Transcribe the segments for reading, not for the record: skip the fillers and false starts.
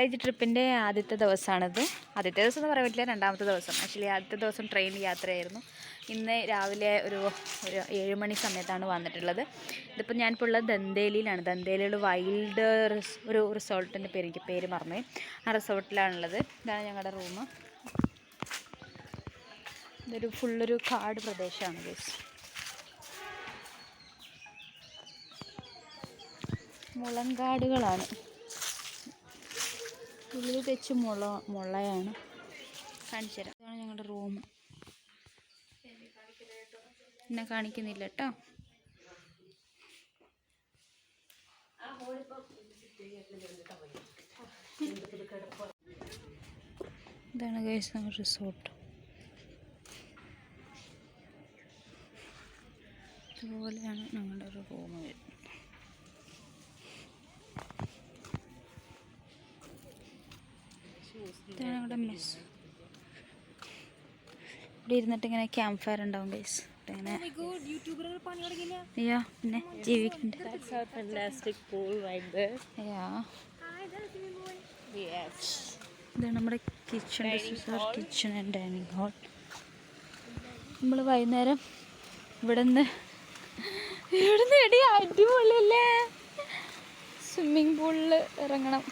College ട്രിപ്പിൻ്റെ ആദ്യത്തെ ദിവസമാണിത്. ആദ്യത്തെ ദിവസം എന്ന് പറയാൻ പറ്റില്ല, രണ്ടാമത്തെ ദിവസം. ആക്ച്വലി ആദ്യത്തെ ദിവസം ട്രെയിൻ യാത്രയായിരുന്നു. ഇന്ന് രാവിലെ ഒരു 7 മണി സമയത്താണ് വന്നിട്ടുള്ളത്. ഇതിപ്പോൾ ഞാനിപ്പോൾ ഉള്ളത് ദന്തേലിയിലാണ്. ദന്തേലിയിൽ വൈൽഡ് ഒരു റിസോർട്ടിൻ്റെ പേര് മറന്നു. ആ റിസോർട്ടിലാണുള്ളത്. ഇതാണ് ഞങ്ങളുടെ റൂം. ഇതൊരു ഫുള്ളൊരു കാട് പ്രദേശമാണ് ഗൈസ്. മുളങ്കാടുകളാണ്. ഉള്ളിൽ തെച്ച് മുളയാണ്. കാണിച്ചു തരാം. ഇതാണ് ഞങ്ങളുടെ റൂം. എന്നെ കാണിക്കുന്നില്ല കേട്ടോ. ഇതാണ് ഗൈസ് ഞങ്ങളുടെ റിസോർട്ട്. ഇതുപോലെയാണ് ഞങ്ങളുടെ ഒരു റൂം വരുന്നത്. ഇതാണ് ഞങ്ങളുടെ മെസ്. ഇവിടെ ഇരുന്നിട്ട് ഇങ്ങനെ ക്യാമ്പ് ഫയർ ഉണ്ടാവും ഗൈസ്. പിന്നെ ജീവിക്കുന്നുണ്ട്. ഇതാണ് നമ്മുടെ kitchen. Kitchen and dining hall. നമ്മൾ വൈകുന്നേരം ഇവിടുന്ന് എടി അടിപൊളിയല്ലേ. സ്വിമ്മിങ് പൂളിൽ ഇറങ്ങണം.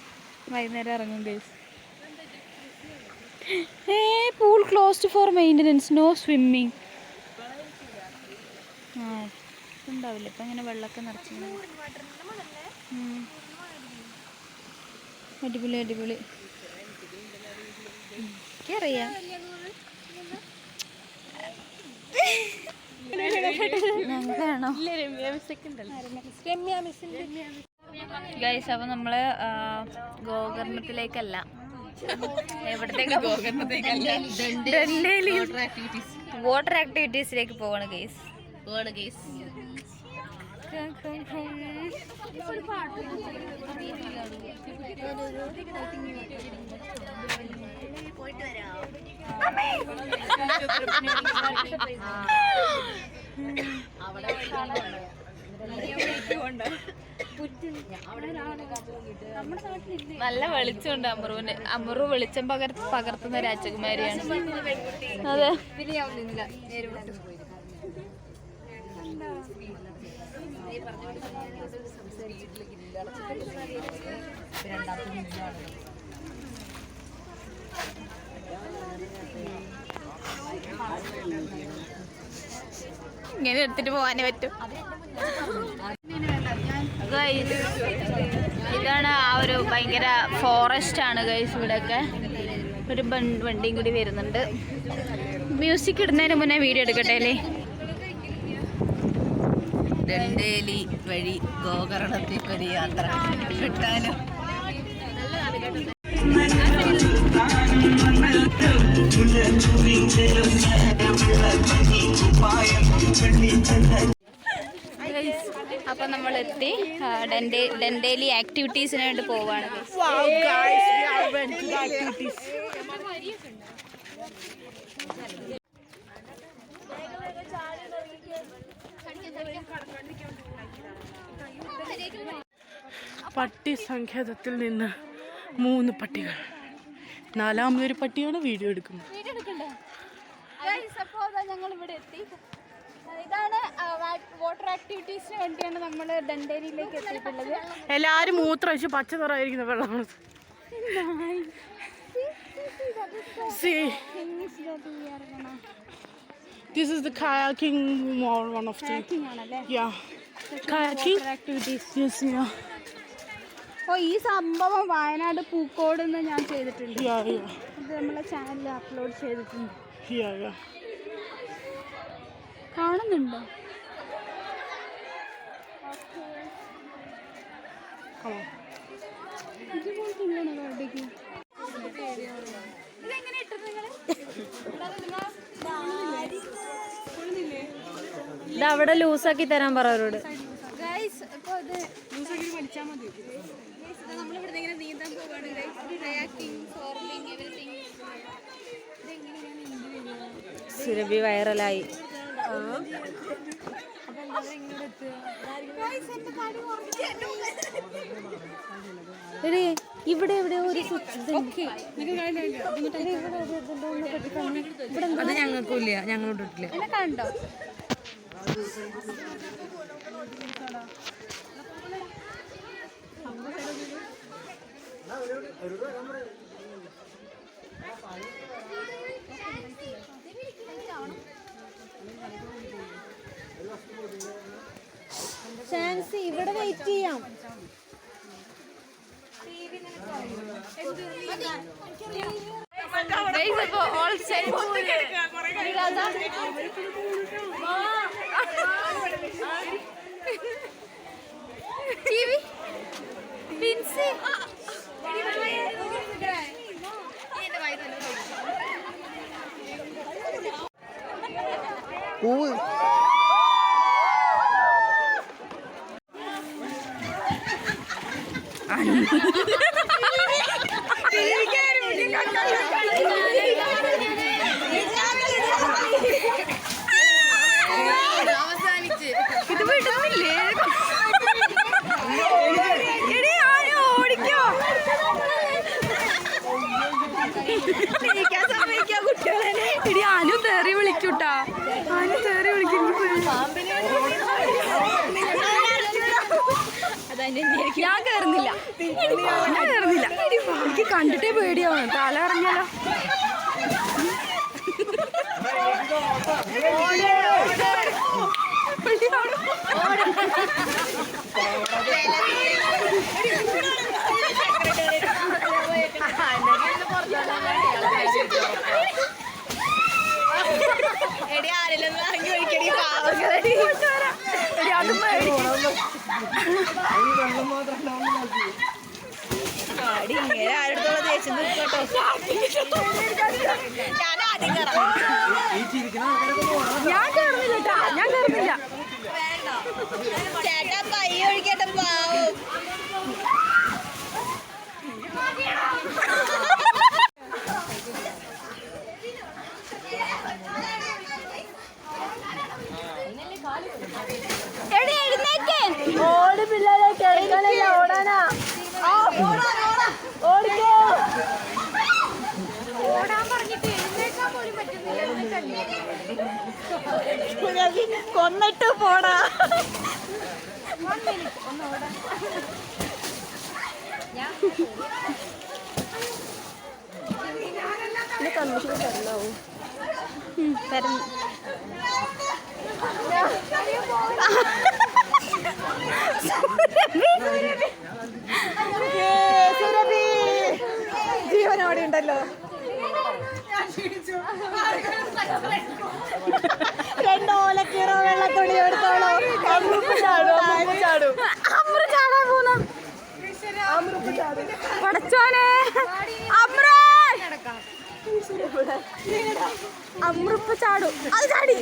വൈകുന്നേരം ഇറങ്ങും guys. Pool closed for maintenance, no swimming. ഉണ്ടാവില്ല ഇപ്പം ഇങ്ങനെ വെള്ളമൊക്കെ നിറച്ചിങ്ങനെ. അടിപൊളി അടിപൊളി. എനിക്കറിയാം. ഞങ്ങളാണോ ഗൈസ്? അപ്പം നമ്മൾ ഗോകർണത്തിലേക്കല്ല, എവിടത്തേക്കാ? വാട്ടർ ആക്ടിവിറ്റീസിലേക്ക് പോവാണ് ഗൈസ്. നല്ല വെളിച്ചമുണ്ട് അമറുവിന്. അമറു വെളിച്ചം പകർത്തുന്ന രാജകുമാരിയാണ്. അതെ. ഇങ്ങനെ എടുത്തിട്ട് പോകാനേ പറ്റും. ഇതാണ് ആ ഒരു ഭയങ്കര ഫോറസ്റ്റ് ആണ് ഗൈസ്. ഇവിടെയൊക്കെ ഒരു വണ്ടിയും കൂടി വരുന്നുണ്ട്. മ്യൂസിക് ഇടുന്നതിന് മുന്നേ വീഡിയോ എടുക്കട്ടെ അല്ലേ? ദന്തേലി വഴി ഗോകർണത്തേക്കൊരു യാത്ര കിട്ടാനും. അപ്പൊ നമ്മൾ എത്തി. ഡെൻഡേലി ആക്ടിവിറ്റീസിന് വേണ്ടി പോവാണ്. പട്ടി സങ്കേതത്തിൽ നിന്ന് 3 പട്ടികൾ. 4ാമതൊരു പട്ടിയാണ് വീഡിയോ എടുക്കുന്നത്. ഞങ്ങൾ ഇവിടെ എത്തി. ഇതാണ് വാട്ടർ ആക്ടിവിറ്റീസിന് വേണ്ടിയാണ് നമ്മൾ ഡണ്ടേലിയിലേക്ക് എത്തിയിട്ടുള്ളത്. എല്ലാരും മൂത്രമൊഴിച്ച് പച്ച നിറമായിരിക്കുന്ന വെള്ളമാണ്. This is the kayaking one of the kayaking activities. Yes, yeah. ഈ സംഭവം വയനാട് പൂക്കോട് ഞാൻ ചെയ്തിട്ടുണ്ട്. ഇത് നമ്മളെ ചാനലിൽ അപ്ലോഡ് ചെയ്തിട്ടുണ്ട്. കാണുന്നുണ്ടോ? അവിടെ ലൂസാക്കി തരാൻ പറ അവരോട്. സുരഭി വൈറലായി. എടേ ഇവിടെ എവിടെ ഒരു അത് ഞങ്ങൾക്കും ഇല്ല, ഞങ്ങളോട് ഇട്ടില്ല. കണ്ടോ ചാൻസ് ഇവിടെ വെയിറ്റ് ചെയ്യാം. ഇത് വിടുന്നില്ലേ? ഓടിക്കോ ഇടി ആനു തേറി വിളിക്കൂട്ടാ. ആനു തേറി വിളിക്കും. ഞാൻ കേറുന്നില്ല, ഞാൻ കേറുന്നില്ല. എനിക്ക് കണ്ടിട്ടേ പേടിയാവും. തല ഇറങ്ങിയാലോ. ഞാൻ കേറുന്നില്ല, ഞാൻ കേറുന്നില്ല. ചേട്ടാ പയ്യ ഒഴിക്കട്ടെ പാവും. ഓടി പിള്ളേരെ കേൾക്കാനല്ല, ഓടാനാ. ഓടിക്കോ. ഓടാൻ പറഞ്ഞിട്ട് എഴുന്നേക്കാൻ പോലും പറ്റുന്നില്ല. കൊന്നിട്ട് പോടാ. കമ്മീഷൻ തരണാവും. തരണം. ജീവനോടെ ഉണ്ടല്ലോ. രണ്ടോലക്കീറോ വെള്ളത്തുണി എടുത്തോളൂ. ചാടാൻ പോകുന്ന പടച്ചോനെ. അമ്രുപ്പ് ചാടും. അത് ചാടി.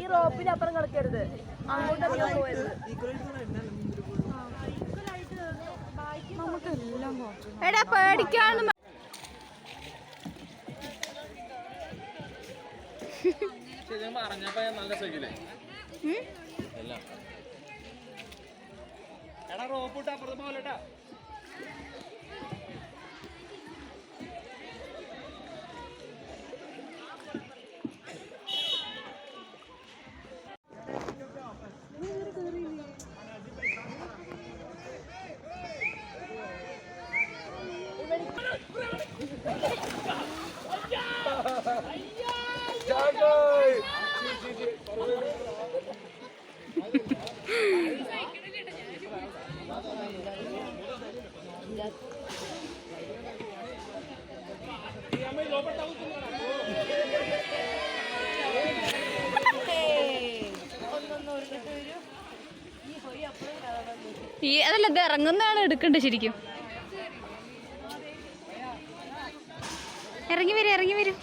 ഈ റോപ്പിനപ്പുറം കിടക്കരുത്. അങ്ങോട്ടപ്പുറം പോയത്. എടാ പേടിക്കാണ്. റോപ്പിട്ട് അപ്പുറത്ത് പോലെട്ടാ. ഈ അതല്ല, ഇത് ഇറങ്ങുന്നതാണ് എടുക്കണ്ടേ ശരിക്കും. ഇറങ്ങി വരും, ഇറങ്ങി വരും.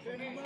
സിനിമ